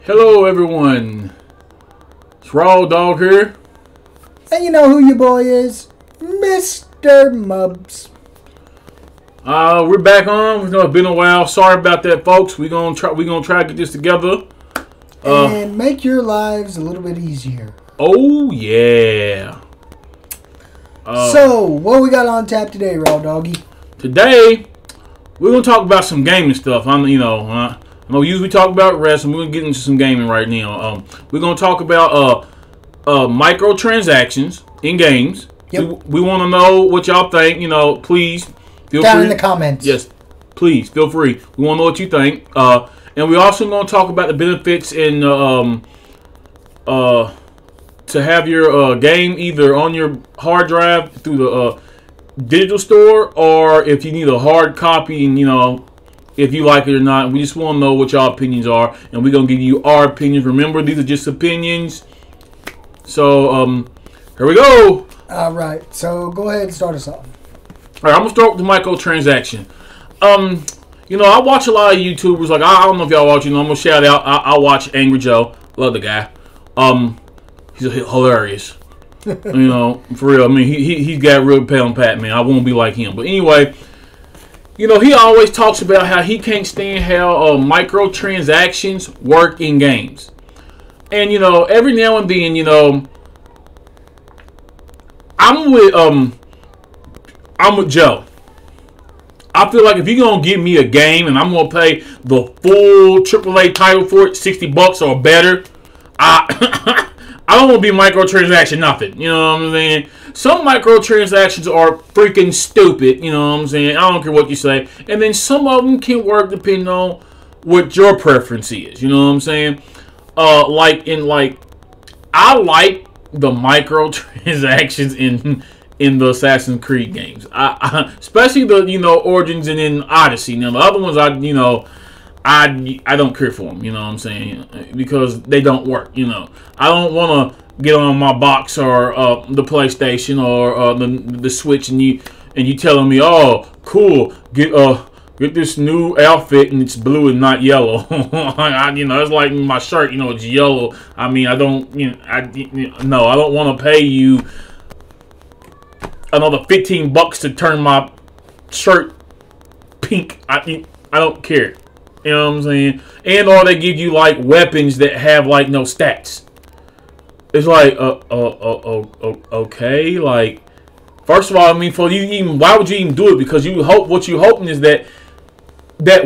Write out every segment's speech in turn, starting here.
Hello, everyone. It's Raw Dog here. And you know who your boy is? Mr. Mubs. We're back on. It's been a while. Sorry about that, folks. We're gonna try to get this together. And make your lives a little bit easier. Oh yeah. So, what we got on tap today, Raw Doggy? Today, we're gonna talk about some gaming stuff. I know usually talk about wrestling. We're gonna get into some gaming right now. We're gonna talk about microtransactions in games. Yep. We want to know what y'all think. Please feel Down free in the comments. Yes, please feel free. We want to know what you think. And we're also going to talk about the benefits in to have your game either on your hard drive through the digital store, or if you need a hard copy, and if you like it or not. We just want to know what y'all opinions are, and we're going to give you our opinions. Remember, these are just opinions. So here we go. All right, so go ahead and start us off. All right, I'm gonna start with the microtransaction. I watch a lot of YouTubers. Like, I don't know if y'all watch. I'm gonna shout out. I watch Angry Joe. Love the guy. He's hilarious. For real. I mean, he's got real pound pat, man. I won't be like him. But anyway, he always talks about how he can't stand how microtransactions work in games. And every now and then, I'm with Joe. I feel like if you're gonna give me a game and I'm gonna pay the full AAA title for it, $60 or better, I don't want to be microtransaction nothing. You know what I'm saying? Some microtransactions are freaking stupid. You know what I'm saying? I don't care what you say. And then some of them can work depending on what your preference is. You know what I'm saying? I like the microtransactions in the Assassin's Creed games. Especially the Origins and then Odyssey. Now the other ones I don't care for them. You know what I'm saying? Because they don't work. I don't want to get on my box or the PlayStation or the Switch and you telling me, oh, cool, get this new outfit and it's blue and not yellow. It's like my shirt, it's yellow. I mean, I don't want to pay you another $15 to turn my shirt pink. I don't care. You know what I'm saying? And or they give you like weapons that have like no stats. It's like, okay, like, first of all, I mean, why would you even do it? Because what you hoping is that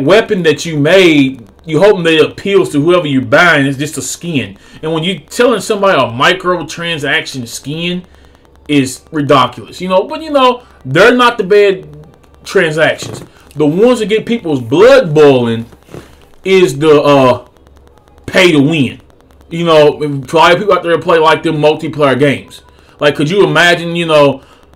weapon that you made, you hoping that it appeals to whoever you're buying is just a skin. And when you telling somebody a microtransaction skin is ridiculous, but they're not the bad transactions. The ones that get people's blood boiling is the pay to win. A lot of people out there play like them multiplayer games. Like, could you imagine,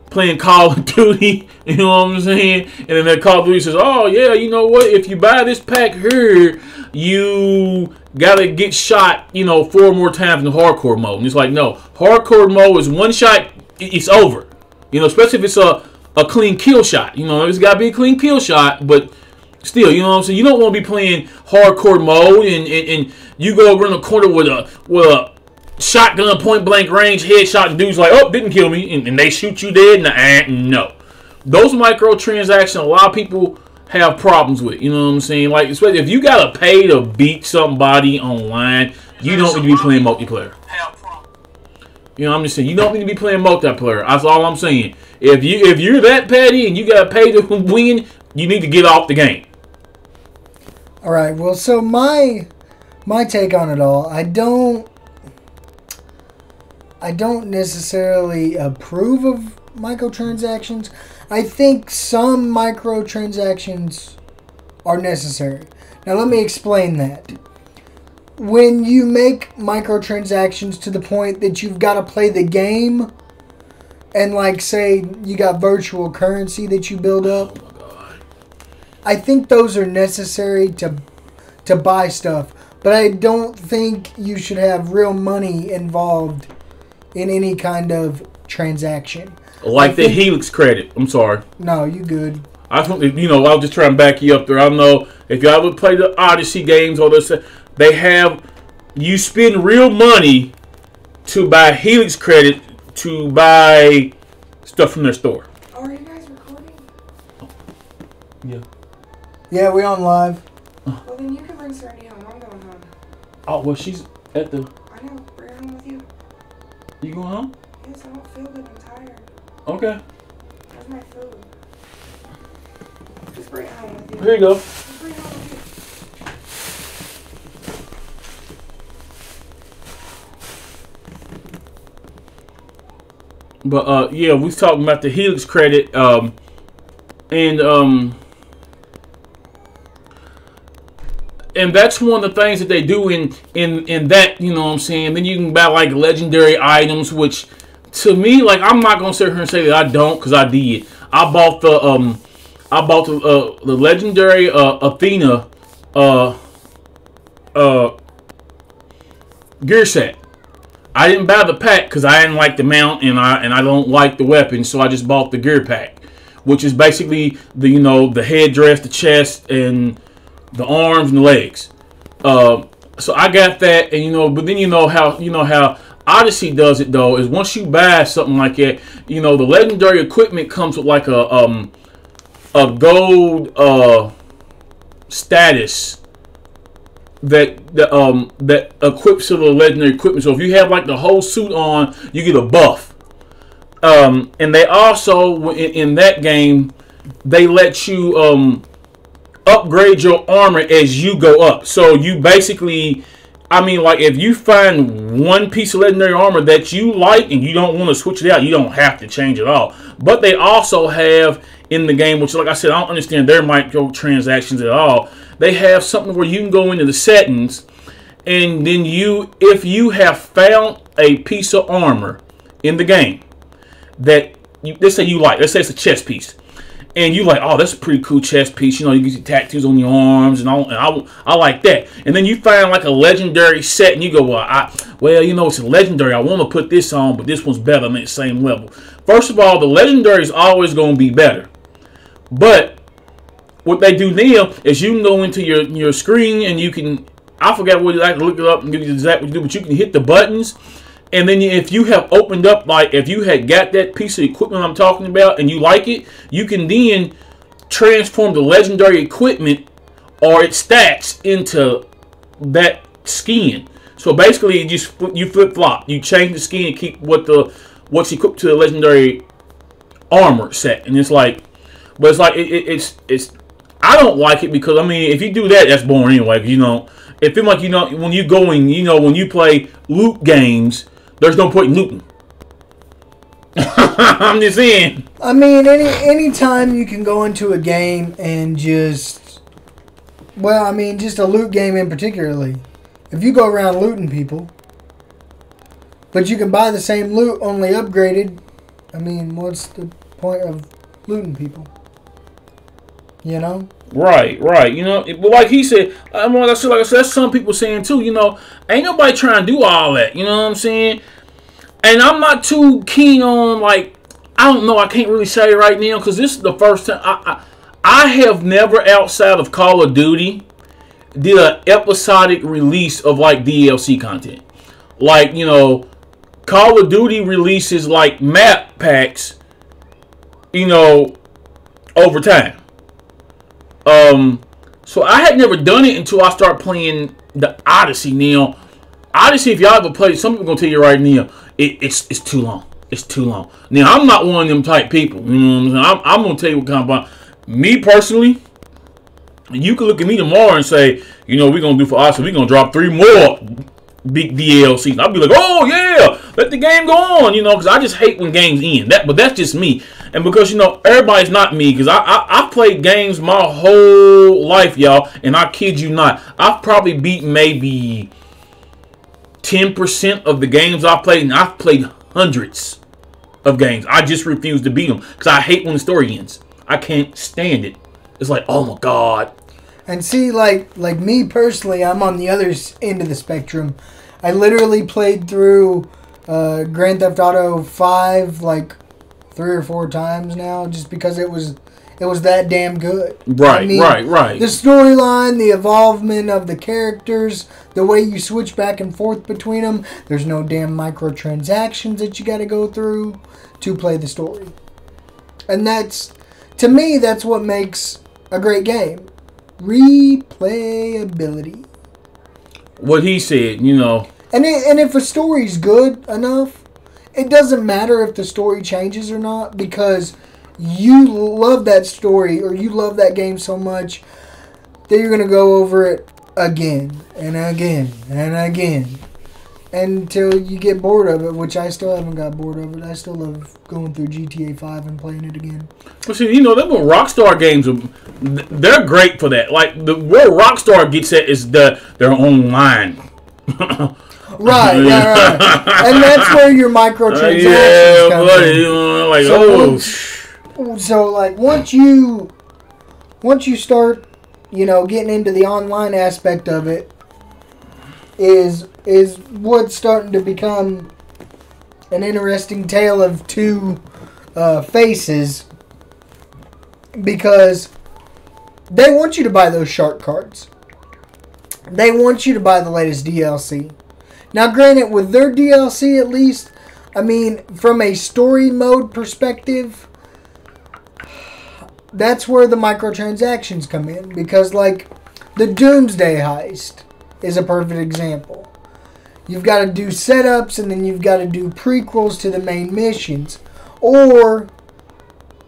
playing Call of Duty, you know what I'm saying? And then that Call of Duty says, oh, yeah, you know what? If you buy this pack here, you got to get shot, 4 more times in the hardcore mode. And it's like, no. Hardcore mode is one shot, it's over. Especially if it's a clean kill shot. It's got to be a clean kill shot, but still, you know what I'm saying? You don't want to be playing hardcore mode and you go around the corner with a shotgun point blank range headshot and dude's like, oh, didn't kill me, and they shoot you dead. No. Those microtransactions, a lot of people have problems with. You know what I'm saying? Like, especially if you gotta pay to beat somebody online, you don't need to be playing multiplayer. I'm just saying, you don't need to be playing multiplayer. That's all I'm saying. If you're that petty and you gotta pay to win, you need to get off the game. All right. Well, so my take on it all, I don't necessarily approve of microtransactions. I think some microtransactions are necessary. Now, let me explain that. When you make microtransactions to the point that you've got to play the game, and like say you got virtual currency that you build up, I think those are necessary to buy stuff. But I don't think you should have real money involved in any kind of transaction. Like the Helix credit. I'm sorry. No, you good. I was just trying to back you up there. I don't know if y'all would play the Odyssey games or this. They have you spend real money to buy Helix credit to buy stuff from their store. Oh, are you guys recording? Yeah. Yeah, we on live. Well, then you can bring Serenity home. I'm going home. Oh, well, she's at the... I know. Bring her home with you. You going home? Yes, I don't feel good. I'm tired. Okay. Where's my food? Just bring it home with you. Here you go. Just bring it home with you. But, yeah, we was talking about the Helix credit, and that's one of the things that they do in that, you know what I'm saying. Then you can buy like legendary items, which to me, like, I'm not gonna sit here and say that I don't, because I did. I bought the legendary Athena gear set. I didn't buy the pack because I didn't like the mount and I don't like the weapon, so I just bought the gear pack, which is basically the headdress, the chest, and the arms and the legs. So I got that, and but then how Odyssey does it though is once you buy something like that, the legendary equipment comes with like a gold status that equips to the legendary equipment. So if you have like the whole suit on, you get a buff. And they also in that game they let you upgrade your armor as you go up. So you basically, like if you find one piece of legendary armor that you like and you don't want to switch it out, you don't have to change it all. But they also have in the game, which like I said, I don't understand their microtransactions at all. They have something where you can go into the settings, and then if you have found a piece of armor in the game that let's say you like, let's say it's a chest piece, and you like, oh, that's a pretty cool chest piece. You get your tattoos on your arms, and I like that. And then you find like a legendary set, and you go, well, it's a legendary. I want to put this on, but this one's better on that same level. First of all, the legendary is always going to be better, but what they do now is you can go into your screen and you can, I forgot what you like to look it up and give you exactly what you do, but you can hit the buttons, and then if you have opened up, like if you had got that piece of equipment I'm talking about and you like it, you can then transform the legendary equipment or its stats into that skin. So basically you flip-flop. You change the skin and keep what's equipped to the legendary armor set. And it's like, but it's like it's I don't like it because if you do that, that's boring anyway. It feels like when you go in, when you play loot games, there's no point in looting. I'm just saying. Any time you can go into a game and just a loot game in particularly. If you go around looting people, but you can buy the same loot only upgraded, what's the point of looting people? Right. But like he said, like I said, that's some people saying too. Ain't nobody trying to do all that. You know what I'm saying? And I'm not too keen on, like, I don't know. I can't really say right now because this is the first time I have never, outside of Call of Duty, did an episodic release of like DLC content. Like, Call of Duty releases like map packs, over time. So I had never done it until I started playing the Odyssey. Now, Odyssey, if y'all ever played, some people gonna tell you right now, it's too long. It's too long. Now, I'm not one of them type people. You know what I'm saying? I'm gonna tell you what kind of me personally. You can look at me tomorrow and say, we're gonna do for Odyssey, we're gonna drop 3 more big DLCs. I'll be like, oh yeah, let the game go on, because I just hate when games end. But that's just me. And because everybody's not me, because I've played games my whole life, y'all, and I kid you not, I've probably beaten maybe 10% of the games I've played, and I've played hundreds of games. I just refuse to beat them because I hate when the story ends. I can't stand it. It's like, oh my god. And see, like me personally, I'm on the other end of the spectrum. I literally played through Grand Theft Auto 5 like 3 or 4 times now, just because it It was that damn good. Right, right. The storyline, the evolvement of the characters, the way you switch back and forth between them. There's no damn microtransactions that you got to go through to play the story. And to me, that's what makes a great game. Replayability. What he said, And if a story's good enough, it doesn't matter if the story changes or not, because you love that story or you love that game so much that you're going to go over it again and again and again until you get bored of it, which I still haven't got bored of it. I still love going through GTA 5 and playing it again. But see, them Rockstar games, they're great for that. Like, where Rockstar gets at is their online. Right. And that's where your microtransactions come in. So once you start, getting into the online aspect of it, is what's starting to become an interesting tale of two faces, because they want you to buy those shark cards. They want you to buy the latest DLC. Now, granted, with their DLC at least, from a story mode perspective, that's where the microtransactions come in. Because, the Doomsday Heist is a perfect example. You've got to do setups, and then you've got to do prequels to the main missions. Or,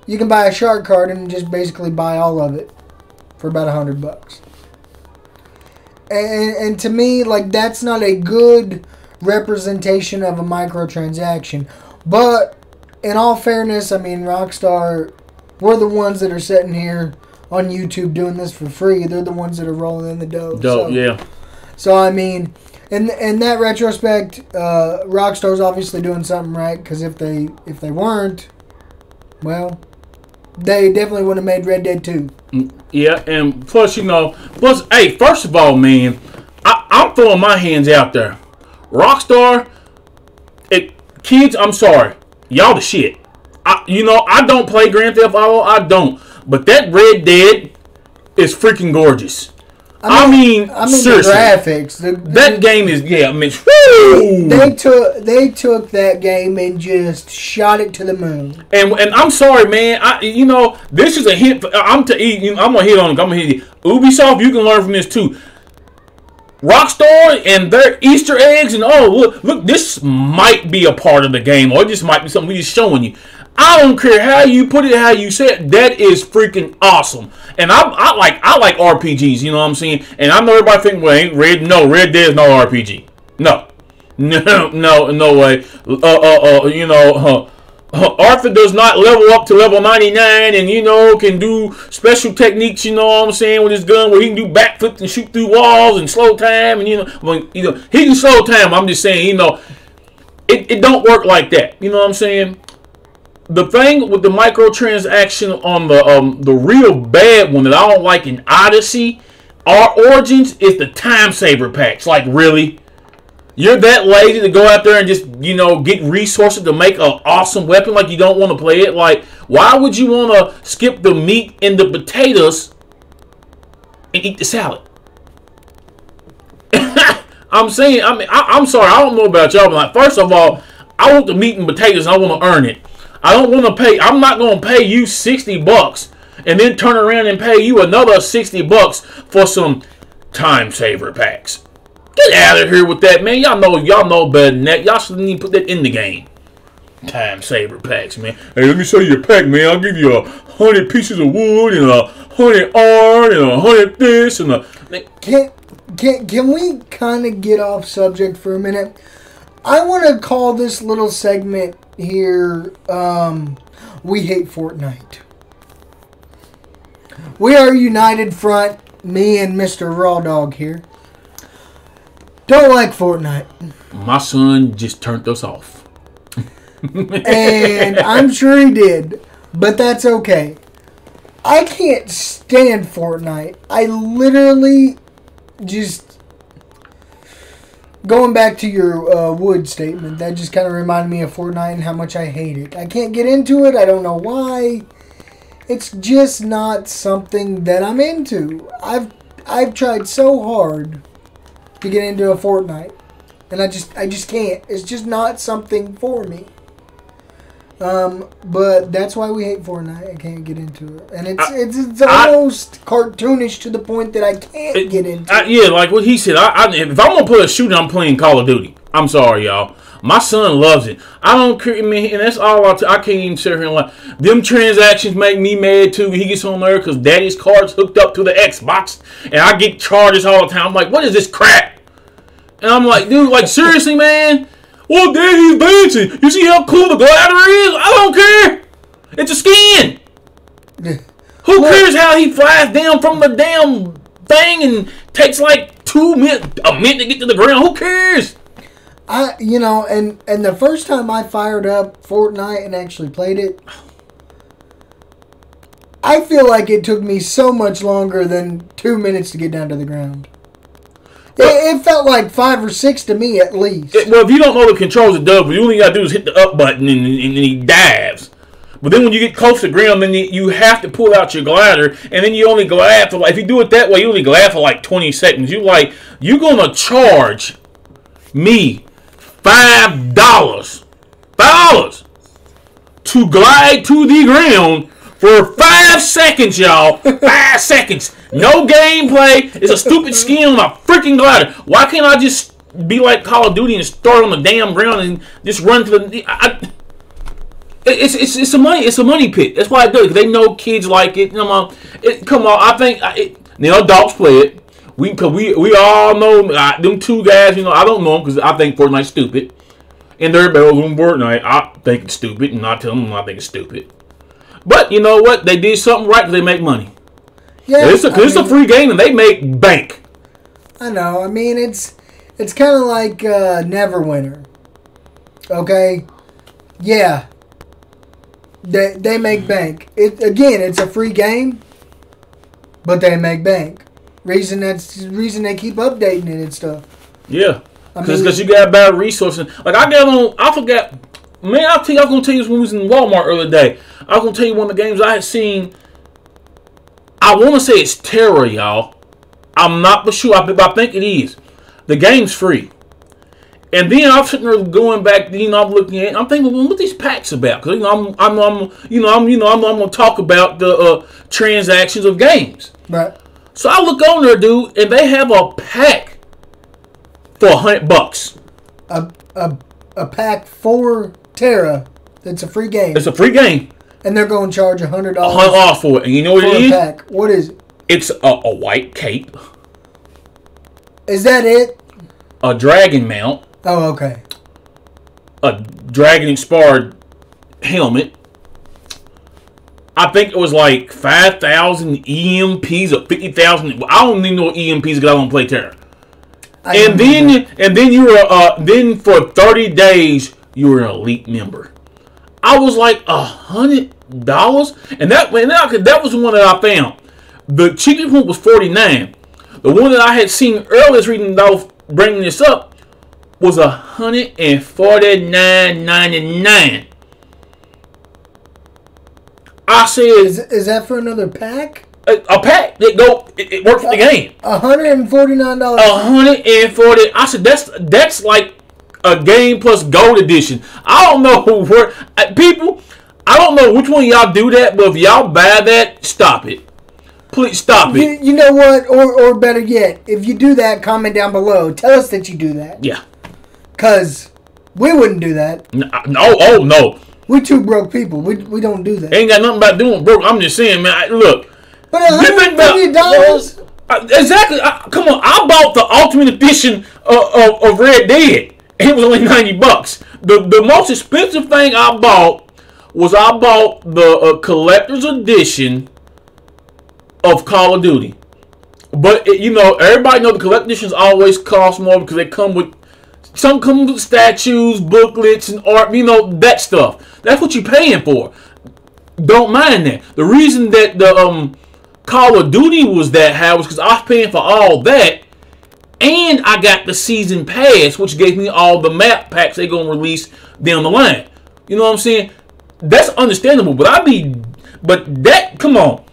you can buy a shark card and just basically buy all of it for about $100. And to me, that's not a good representation of a microtransaction. But, in all fairness, Rockstar, we're the ones that are sitting here on YouTube doing this for free. They're the ones that are rolling in the dough. Yeah. So, in that retrospect, Rockstar's obviously doing something right, because if they weren't, well, they definitely would have made Red Dead 2. Yeah, and plus, hey, first of all, man, I'm throwing my hands out there. Rockstar, kids, I'm sorry. Y'all the shit. I don't play Grand Theft Auto, I don't. But that Red Dead is freaking gorgeous. Seriously. The graphics. That game is, whoo! They took that game and just shot it to the moon. And I'm sorry, man. This is a hint. I'm gonna hit on it. I'm gonna hit you. Ubisoft, you can learn from this too. Rockstar and their Easter eggs and look, this might be a part of the game, or this might be something we're just showing you. I don't care how you put it, how you say it. That is freaking awesome. And I like RPGs. You know what I'm saying? And I know everybody think, well, Red Dead is no RPG. No way. Arthur does not level up to level 99 and, can do special techniques, you know what I'm saying, with his gun, where he can do backflips and shoot through walls and slow time. And, he can slow time. I'm just saying, it don't work like that. You know what I'm saying? The thing with the microtransaction on the real bad one that I don't like in Odyssey, Origins, is the time saver packs. Like, really? You're that lazy to go out there and just, get resources to make an awesome weapon, like you don't want to play it? Like, why would you want to skip the meat and the potatoes and eat the salad? I'm saying, I'm sorry, I don't know about y'all, but first of all, I want the meat and potatoes and I want to earn it. I'm not going to pay you $60 and then turn around and pay you another $60 for some time saver packs. Get out of here with that, man. Y'all know better than that. Y'all shouldn't even put that in the game. Time saver packs, man. Hey, let me show you your pack, man. I'll give you 100 pieces of wood and 100 iron and 100 this and Can we kind of get off subject for a minute? I want to call this little segment here, We Hate Fortnite. We are a united front, me and Mr. Raw Dog here. Don't like Fortnite. My son just turned us off. And I'm sure he did, but that's okay. I can't stand Fortnite. I literally just... Going back to your wood statement, that just kind of reminded me of Fortnite and how much I hate it. I can't get into it. I don't know why. It's just not something that I'm into. I've tried so hard to get into a Fortnite, and I just can't. It's just not something for me. But that's why we hate Fortnite. I can't get into it, and it's almost cartoonish to the point that I can't get into it. Yeah, like what he said. If I'm gonna play a shooter, I'm playing Call of Duty. I'm sorry, y'all. My son loves it. I don't care, man, and that's all I can't even sit here and like. Them transactions make me mad too. He gets on there because daddy's card's hooked up to the Xbox, and I get charges all the time. I'm like, what is this crap? And I'm like, dude, like seriously, man. Well, daddy's dancing. You see how cool the glider is? I don't care. It's a skin. Who cares how he flies down from the damn thing and takes like a minute to get to the ground? Who cares? And the first time I fired up Fortnite and actually played it, I feel like it took me so much longer than 2 minutes to get down to the ground. It felt like 5 or 6 to me at least. Well, if you don't know the controls of Doug, you only got to do is hit the up button and he dives. But then when you get close to the ground, then you have to pull out your glider, and then you only glide for, like, if you do it that way, you only glide for like 20 seconds. You're going to charge me $5 to glide to the ground for 5 seconds, y'all. 5 seconds. No gameplay. It's a stupid skin on a freaking glider. Why can't I just be like Call of Duty and start on the damn ground and just run to the... It's a money pit. That's why I do it. 'Cause they know kids like it. Come on. I think adults play it. We all know them two guys. I don't know them because I think Fortnite's stupid. And they're better than Fortnite. I think it's stupid, and I tell them I think it's stupid. But you know what? They did something right because they make money. Yeah, it's a free game and they make bank. I know. I mean, it's kind of like Neverwinter. Okay? Yeah. They make bank. It's a free game, but they make bank. Reason they keep updating it and stuff. Yeah. Because you got to buy resources. Like I forgot. Man, I was going to tell you this when we was in Walmart earlier today. I was going to tell you one of the games I had seen. I want to say it's Terra, y'all. I'm not for sure, but I think it is. The game's free. And then I'm sitting there going back, I'm looking at it, I'm thinking, well, what these packs about? Because I'm going to talk about the transactions of games. Right. So I look on there, dude, and they have a pack for $100. A pack for Terra. That's a free game. It's a free game. And they're going to charge $100 off for it. And you know what it is? Pack. What is it? It's a white cape. Is that it? A dragon mount. Oh, okay. A dragon-inspired helmet. I think it was like 5,000 EMPs or 50,000. I don't even know what EMPs because I don't play Terra. And then you were then for 30 days you were an elite member. I was like $100, and that was the one that I found. The cheapest one was $49. The one that I had seen earlier, reading about bringing this up, was $149.99. I said, "Is that for another pack?" A pack. It worked for the game. $149. $140. I said that's like a game plus gold edition. I don't know where people. I don't know which one of y'all do that, but if y'all buy that, stop it. Please stop it. You know what? Or better yet, if you do that, comment down below. Tell us that you do that. Yeah. Cause we wouldn't do that. No. Oh no. We two broke people. We don't do that. Ain't got nothing about doing broke. I'm just saying, man. Look. But $150. Exactly. Come on. I bought the Ultimate Edition of Red Dead. It was only $90. The most expensive thing I bought was the collector's edition of Call of Duty. But everybody know the collector's editions always cost more because they come with statues, booklets, and art. That stuff. That's what you're paying for. Don't mind that. The reason that the Call of Duty was that high was because I was paying for all that, and I got the season pass, which gave me all the map packs they're gonna release down the line. You know what I'm saying? That's understandable, but I be But that, come on.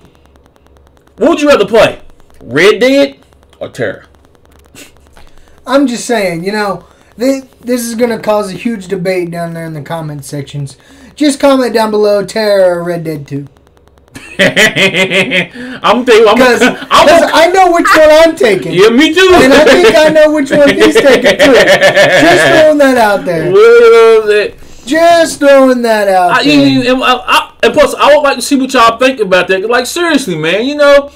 What would you rather play? Red Dead or Terra? I'm just saying, you know, this is going to cause a huge debate down there in the comment sections. Just comment down below, Terra or Red Dead 2. I'm thinking, Because I know which one I'm taking. Yeah, me too. And I think I know which one he's taking too. Just throwing that out there. Just throwing that out there. And plus, I would like to see what y'all think about that. Like, seriously, man, you know,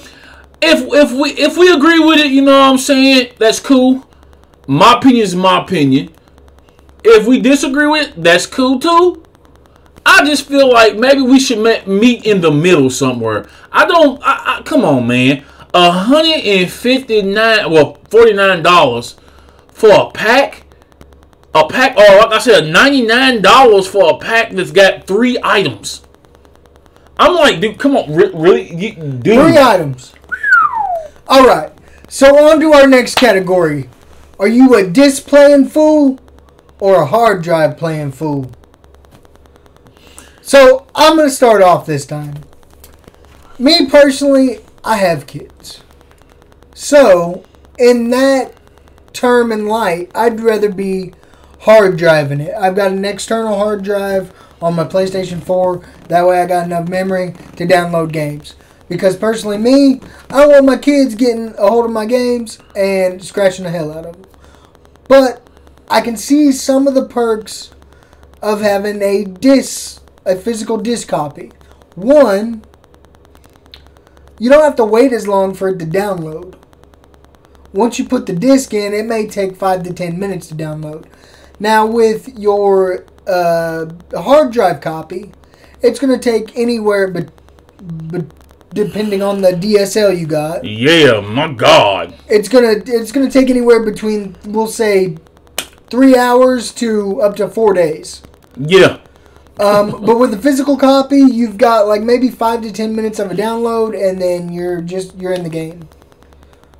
if we agree with it, you know what I'm saying, that's cool. My opinion is my opinion. If we disagree with it, that's cool too. I just feel like maybe we should meet in the middle somewhere. Come on, man. $49 for a pack. Or like I said, $99 for a pack that's got 3 items. I'm like, dude, come on, really? Dude. 3 items. All right. So on to our next category. Are you a disc playing fool or a hard drive playing fool? So I'm going to start off this time. Me personally, I have kids. So in that term in light, I'd rather be hard driving it. I've got an external hard drive on my PlayStation 4. That way I got enough memory to download games. Because personally me, I don't want my kids getting a hold of my games and scratching the hell out of them. But I can see some of the perks of having a physical disc copy. One, you don't have to wait as long for it to download. Once you put the disc in, it may take 5 to 10 minutes to download. Now with your hard drive copy, it's going to take anywhere but depending on the DSL you got. Yeah, my God. It's gonna take anywhere between, we'll say, 3 hours to up to 4 days. Yeah. But with the physical copy, you've got like maybe 5 to 10 minutes of a download, and then you're in the game.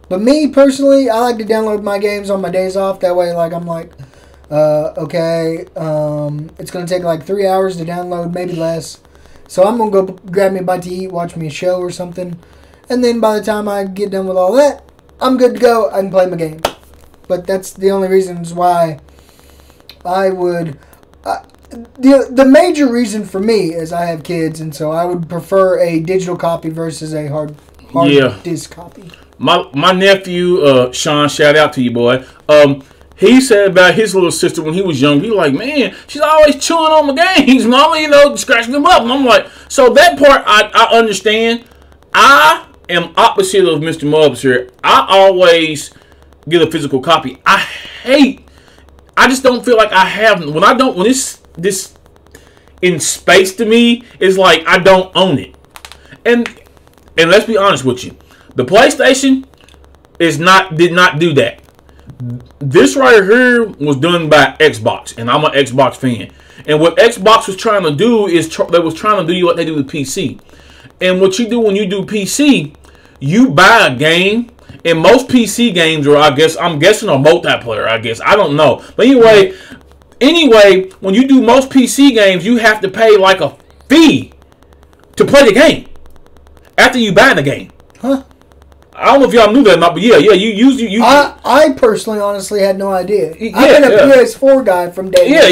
But me personally, I like to download my games on my days off. That way, like I'm like, okay, it's gonna take like 3 hours to download, maybe less. So I'm going to go grab me a bite to eat, watch me a show or something. And then by the time I get done with all that, I'm good to go. I can play my game. But that's the only reasons why I would... the major reason for me is I have kids, and so I would prefer a digital copy versus a hard disc copy. My nephew, Sean, shout out to you, boy. He said about his little sister when he was young, he was like, man, she's always chewing on my games, mama, you know, scratching them up. And I'm like, so that part I understand. I am opposite of Mr. Mubbs here. I always get a physical copy. I just don't feel like I have, when it's this in space to me, it's like I don't own it. And let's be honest with you. The PlayStation did not do that. This right here was done by Xbox, and I'm an Xbox fan. And what Xbox was trying to do is they was trying to do what they do with PC. And what you do when you do PC, you buy a game, and most PC games are, I'm guessing, a multiplayer. I don't know. But anyway, when you do most PC games, you have to pay like a fee to play the game after you buy the game. Huh? I don't know if y'all knew that or not, but yeah, you. I personally, honestly, had no idea. I've been a PS4 guy from day one. Yeah.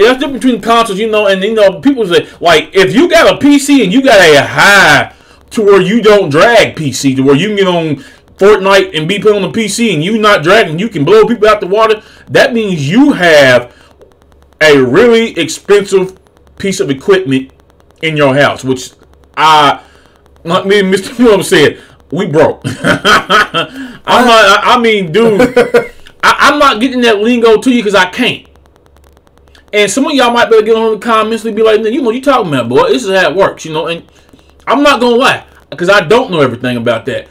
That's different between consoles, you know, and people say, like, if you got a PC and you got a high to where you don't drag PC, to where you can get on Fortnite and be put on the PC and you not dragging, you can blow people out the water, that means you have a really expensive piece of equipment in your house, which like me and Mr. Plum said, we broke. Dude, I'm not getting that lingo to you because I can't. And some of y'all might better get on the comments and be like, you know what you talking about, boy. This is how it works, you know. And I'm not going to lie because I don't know everything about that.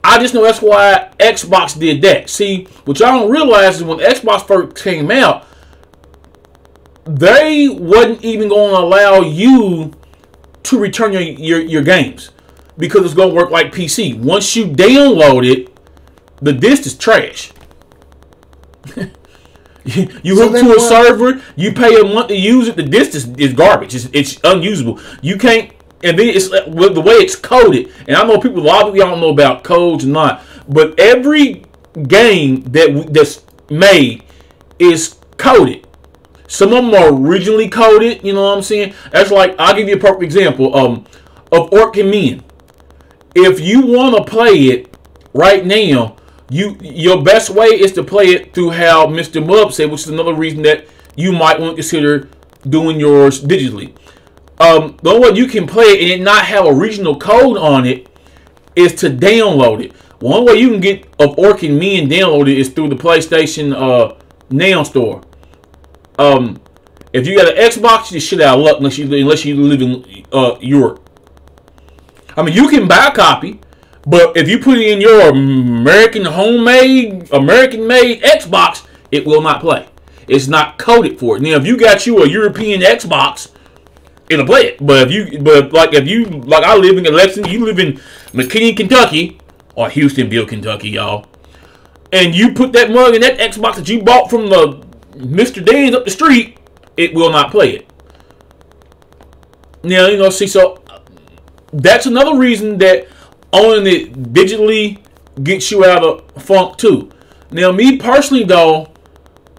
I just know that's why Xbox did that. See, what y'all don't realize is when Xbox first came out, they wasn't even going to allow you to return your games. Because it's going to work like PC. Once you download it, the disc is trash. You hook to a server, you pay a month to use it, the disc is garbage. It's unusable. You can't and then it's with the way it's coded. And I know a lot of y'all don't know about codes or not, but every game that's made is coded. Some of them are originally coded. You know what I'm saying? That's like, I'll give you a perfect example of Orc and Men. If you want to play it right now, your best way is to play it through how Mr. Mub said, which is another reason that you might want to consider doing yours digitally. The only way you can play it and it not have a regional code on it is to download it. One way you can get of Orc and Men downloaded is through the PlayStation Now store. If you got an Xbox, you're shit out of luck unless you live in Europe. I mean, you can buy a copy, but if you put it in your American made Xbox, it will not play. It's not coded for it. Now, if you got you a European Xbox, it'll play it. But like I live in Lexington, you live in McKinney, Kentucky, or Houstonville, Kentucky, y'all, and you put that mug in that Xbox that you bought from the Mr. Dan's up the street, it will not play it. Now, so that's another reason that owning it digitally gets you out of funk too. Now, me personally though,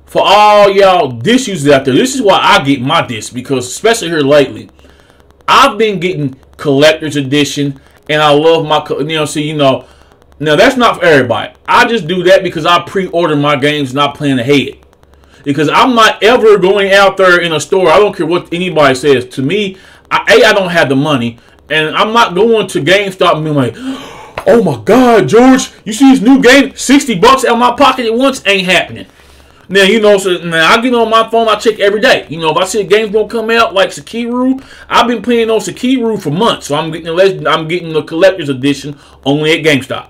for all y'all disc users out there, this is why I get my disc, because especially here lately, I've been getting collector's edition, and I love my, now that's not for everybody. I just do that because I pre-order my games and I plan ahead. Because I'm not ever going out there in a store. I don't care what anybody says. To me, I don't have the money. And I'm not going to GameStop and being like, oh my God, George, you see this new game? $60 out of my pocket at once? Ain't happening. Now, so now I get on my phone, I check every day. If I see a game's going to come out like Sekiro, I've been playing on Sekiro for months. So I'm getting the collector's edition only at GameStop.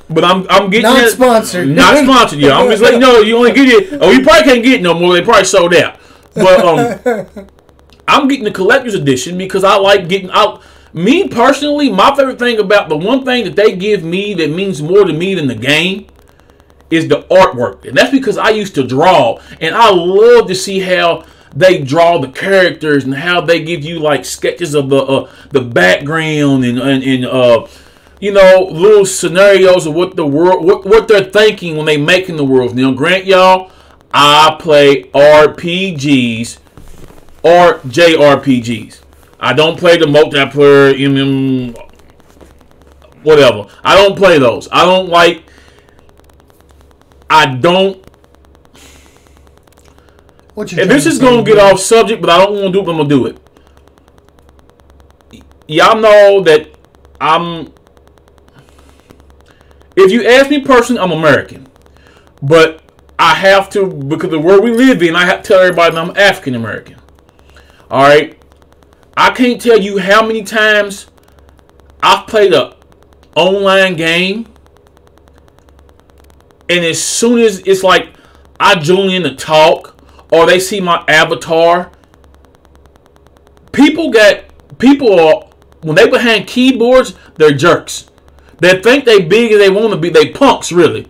But I'm getting not sponsored. Not sponsored, yeah. I'm just letting you know you only get it. Oh, you probably can't get it no more. They probably sold out. But I'm getting the collector's edition because I like getting out. Me personally, my favorite thing about the one thing that they give me that means more to me than the game is the artwork, and that's because I used to draw, and I love to see how they draw the characters and how they give you like sketches of the background and little scenarios of what the world, what they're thinking when they making the worlds. Now, grant y'all, I play RPGs or JRPGs. I don't play the multiplayer, whatever. I don't play those. And this is going to get off subject, but I don't want to do it, but I'm going to do it. Y'all know that if you ask me personally, I'm American. But I have to, because of the world we live in, I have to tell everybody that I'm African American. Alright? I can't tell you how many times I've played an online game, and as soon as it's like I join in to talk, or they see my avatar, people are, when they behind keyboards, they're jerks. They think they big as they want to be. They punks, really.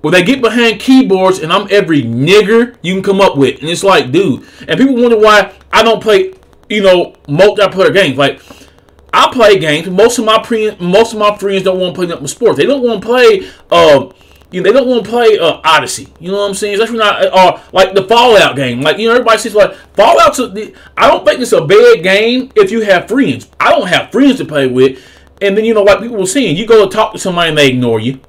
When they get behind keyboards, and I'm every nigger you can come up with. And it's like, dude. And people wonder why I don't play, multiplayer games. Like, I play games. Most of my friends don't want to play nothing with sports. They don't want to play, they don't want to play Odyssey. You know what I'm saying? Especially not, like the Fallout game. Like, everybody says, like, Fallout's I don't think it's a bad game if you have friends. I don't have friends to play with. And then, like people were saying, you go to talk to somebody and they ignore you.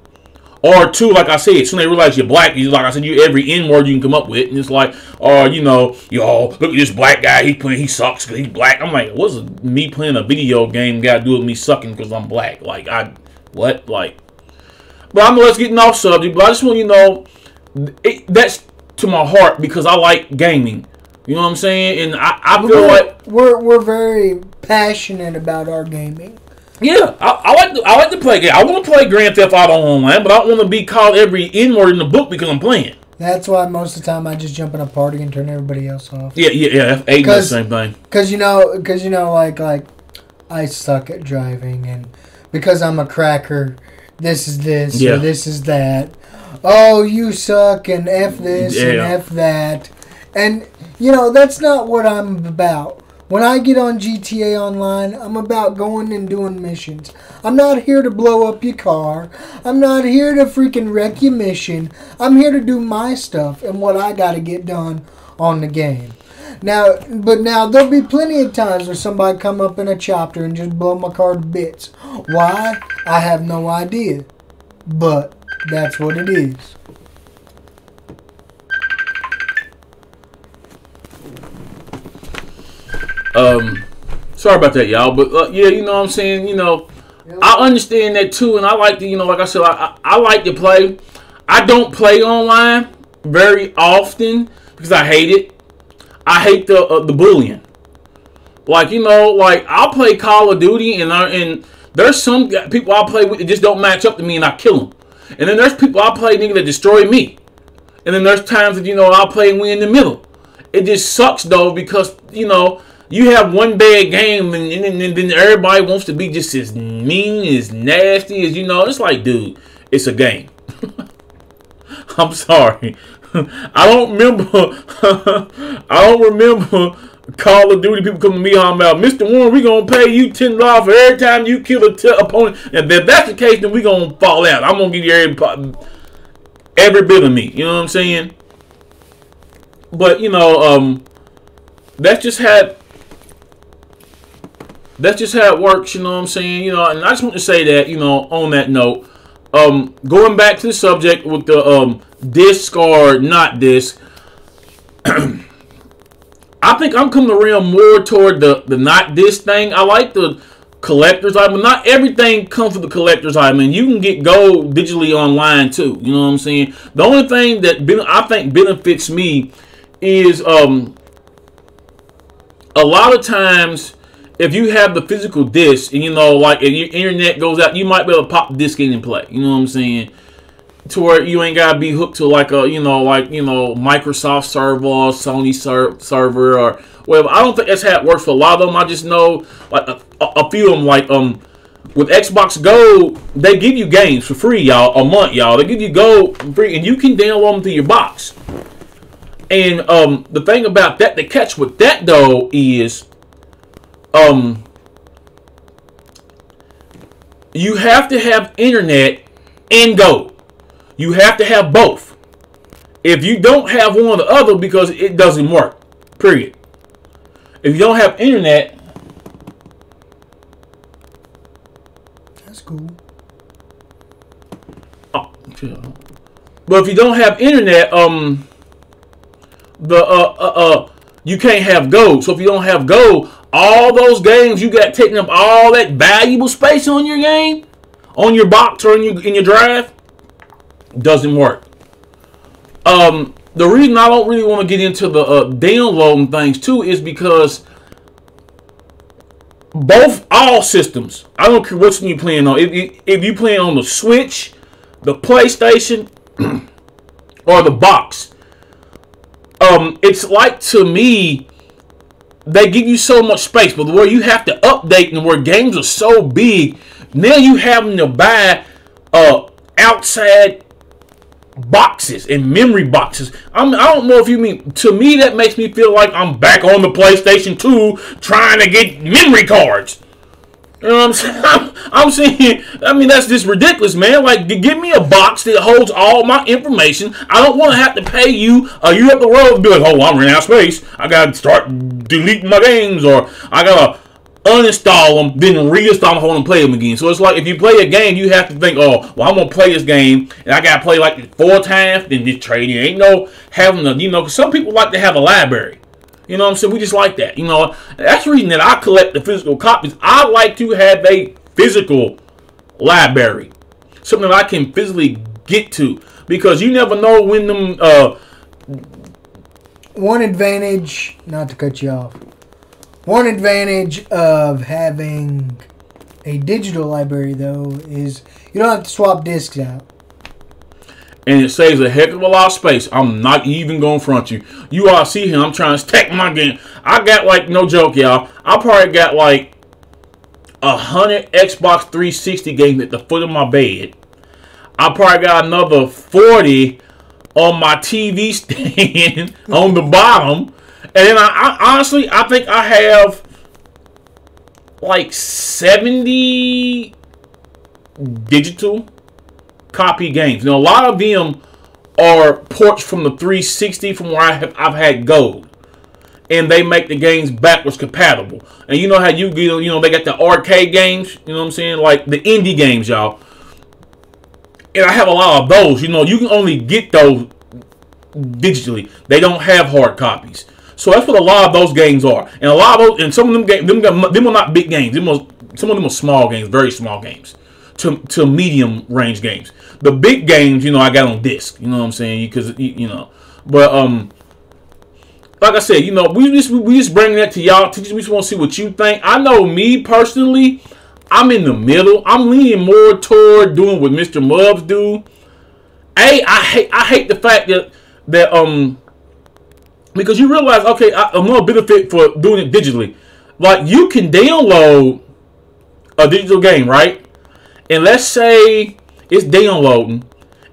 Or two, like I said, soon they realize you're black. Like I said, you every N word you can come up with. And it's like, look at this black guy. He sucks because he's black. I'm like, what's me playing a video game got to do with me sucking because I'm black? Like, what? Like, but let's get off subject. But I just want you to know, that's to my heart because I like gaming. You know what I'm saying? And I feel like we're very passionate about our gaming. Yeah, I like to play games. I want to play Grand Theft Auto online, but I don't want to be called every N-word in the book because I'm playing. That's why most of the time I just jump in a party and turn everybody else off. Yeah. Aiden does the same thing. Because like I suck at driving, and because I'm a cracker, this is this, or this is that. Oh, you suck, and F this, and F that. And, that's not what I'm about. When I get on GTA Online, I'm about going and doing missions. I'm not here to blow up your car. I'm not here to freaking wreck your mission. I'm here to do my stuff and what I got to get done on the game. Now there'll be plenty of times where somebody come up in a chopper and just blow my car to bits. Why? I have no idea. But that's what it is. Sorry about that, y'all. But yeah, you know what I'm saying. You know, I understand that too, and I like to, you know, like I said, I like to play. I don't play online very often because I hate it. I hate the bullying. Like, you know, like I'll play Call of Duty, and there's some people I play with that just don't match up to me, and I kill them. And then there's people I play, nigga, that destroy me. And then there's times that, you know, I'll play and we in the middle. It just sucks though because, you know, you have one bad game and then everybody wants to be just as mean, as nasty as, you know. It's like, dude, it's a game. I'm sorry. I don't remember Call of Duty people coming to me talking about, Mr. Warren, we gonna pay you $10 for every time you kill a opponent. And if that's the case, then we gonna fall out. I'm gonna give you every bit of me. You know what I'm saying? But you know, that's just how it works. You know what I'm saying? You know, and I just want to say that, you know, on that note, going back to the subject with the disc or not disc. I think I'm coming around more toward the not disc thing. I like the collector's item, but not everything comes with the collector's item. And you can get gold digitally online too. You know what I'm saying? The only thing that I think benefits me is a lot of times if you have the physical disc and, you know, like if your internet goes out, you might be able to pop the disc in and play. You know what I'm saying? To where you ain't gotta be hooked to like a, Microsoft server or Sony server or whatever. I don't think that's how it works for a lot of them. I just know like a few of them, like with Xbox Gold, they give you games for free, y'all, a month, y'all. They give you gold for free, and you can download them to your box. And the thing about that, the catch with that though is, you have to have internet and gold. You have to have both. If you don't have one or the other, because it doesn't work. Period. If you don't have internet, that's cool. Oh, but if you don't have internet, you can't have gold. So if you don't have gold, all those games you got taking up all that valuable space on your game, on your box or in your drive, doesn't work. The reason I don't really want to get into the downloading things too is because all systems, I don't care which one you playing on. If you playing on the Switch, the PlayStation, or the box, it's like, to me, they give you so much space, but where you have to update and where games are so big, now you having to buy outside boxes and memory boxes. I don't know if you mean, to me that makes me feel like I'm back on the PlayStation 2 trying to get memory cards. You know what I'm saying? I'm saying, I mean, that's just ridiculous, man. Like, give me a box that holds all my information. I don't want to have to pay you you up the road and be like, oh, I'm running out of space. I got to start deleting my games, or I got to uninstall them, then reinstall them and play them again. So it's like, if you play a game, you have to think, oh, well, I'm going to play this game, and I got to play like 4 times, then just trade it. Ain't no having a, you know, because some people like to have a library. You know what I'm saying? We just like that. You know, that's the reason that I collect the physical copies. I like to have a physical library. Something that I can physically get to. Because you never know when them... One advantage, not to cut you off, one advantage of having a digital library, though, is you don't have to swap discs out. And it saves a heck of a lot of space. I'm not even going to front you. You all see here, I'm trying to stack my game. I got, like, no joke, y'all, I probably got, like, 100 Xbox 360 games at the foot of my bed. I probably got another 40 on my TV stand on the bottom. And then I honestly, I think I have like 70 digital copy games. Now a lot of them are ports from the 360 from where I've had gold, and they make the games backwards compatible. And you know how you know they got the arcade games. You know what I'm saying? Like the indie games, y'all. And I have a lot of those. You know, you can only get those digitally. They don't have hard copies. So that's what a lot of those games are. And a lot of those, and some of them games, them are not big games. Some of them are small games, very small games, to medium range games. The big games, you know, I got on disc. You know what I'm saying? Because you know, but like I said, you know, we just bring that to y'all. We just want to see what you think. I know me personally, I'm in the middle. I'm leaning more toward doing what Mr. Mubs do. I hate the fact that because you realize, okay, another benefit for doing it digitally, like you can download a digital game, right? And let's say it's downloading,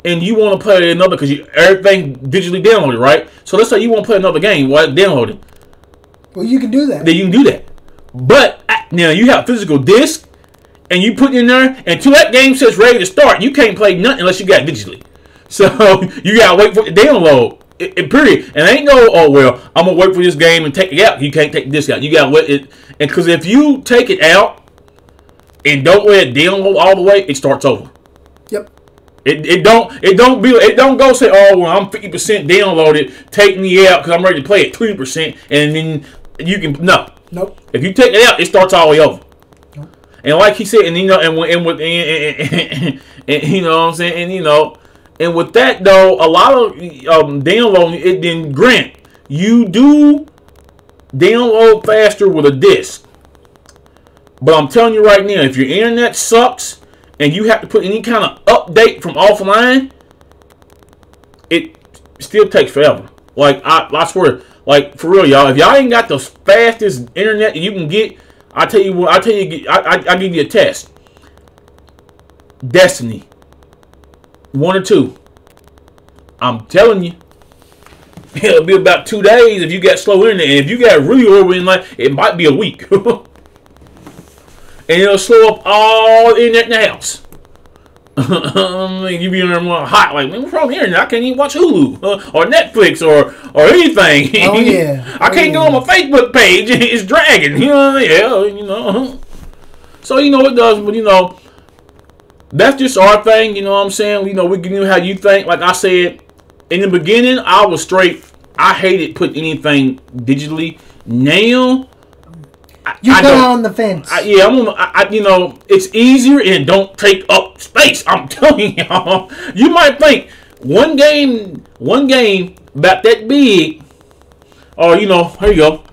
and you want to play another because everything digitally downloaded, right? So let's say you want to play another game while it's downloading. Well, you can do that. Then you can do that. But now you have physical disc, and you put it in there, until that game says ready to start, you can't play nothing unless you got it digitally. So you gotta wait for it to download. Period. And ain't no, oh well, I'm gonna wait for this game and take it out. You can't take this out. You gotta let it. And because if you take it out and don't let it download all the way, it starts over. Yep. It don't go say, oh well, I'm 50% downloaded. Take me out because I'm ready to play it 20%, and then you can Nope. If you take it out, it starts all the way over. Nope. And like he said, and you know, and you know what I'm saying, and you know. And with that, though, a lot of downloading, it then grant, you do download faster with a disc. But I'm telling you right now, if your internet sucks and you have to put any kind of update from offline, it still takes forever. Like, I swear, like, for real, y'all, if y'all ain't got the fastest internet that you can get, I give you a test. Destiny. 1 or 2. I'm telling you. It'll be about 2 days if you got slow internet. And if you got really horrible internet, it might be a week. And it'll slow up all the internet in the house. You be in there hot, like, man, what's wrong with the internet? I can't even watch Hulu or Netflix or anything. Oh, yeah. I can't go on my Facebook page. It's dragging. You know what I mean? Yeah, you know. So, you know, it does, but, you know, that's just our thing, you know what I'm saying? You know, we give you how you think. Like I said, in the beginning, I was straight. I hated putting anything digitally. Now, you got on the fence. Yeah, you know, it's easier and don't take up space. I'm telling y'all. You might think one game about that big, or you know, here you go.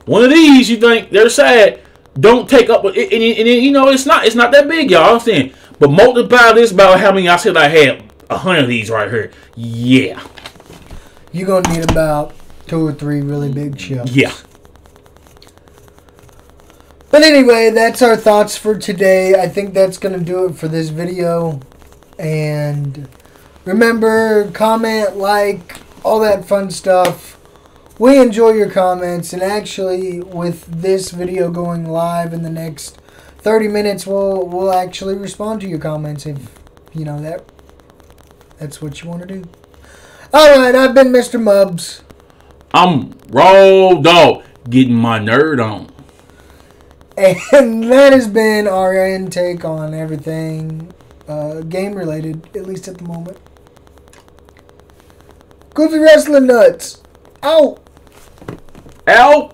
One of these, you think they're sad. Don't take up, and you know, it's not that big, y'all. I'm saying, but multiply this by how many I said I had 100 of these right here. Yeah, you're gonna need about 2 or 3 really big shelves. Yeah. But anyway, that's our thoughts for today. I think that's gonna do it for this video. And remember, comment, like, all that fun stuff. We enjoy your comments, and actually, with this video going live in the next 30 minutes, we'll actually respond to your comments if you know that's what you want to do. All right, I've been Mr. Mubs. I'm Raw Dog, getting my nerd on, and that has been our intake on everything game related, at least at the moment. Goofy Wrestling Nuts. Out. Out.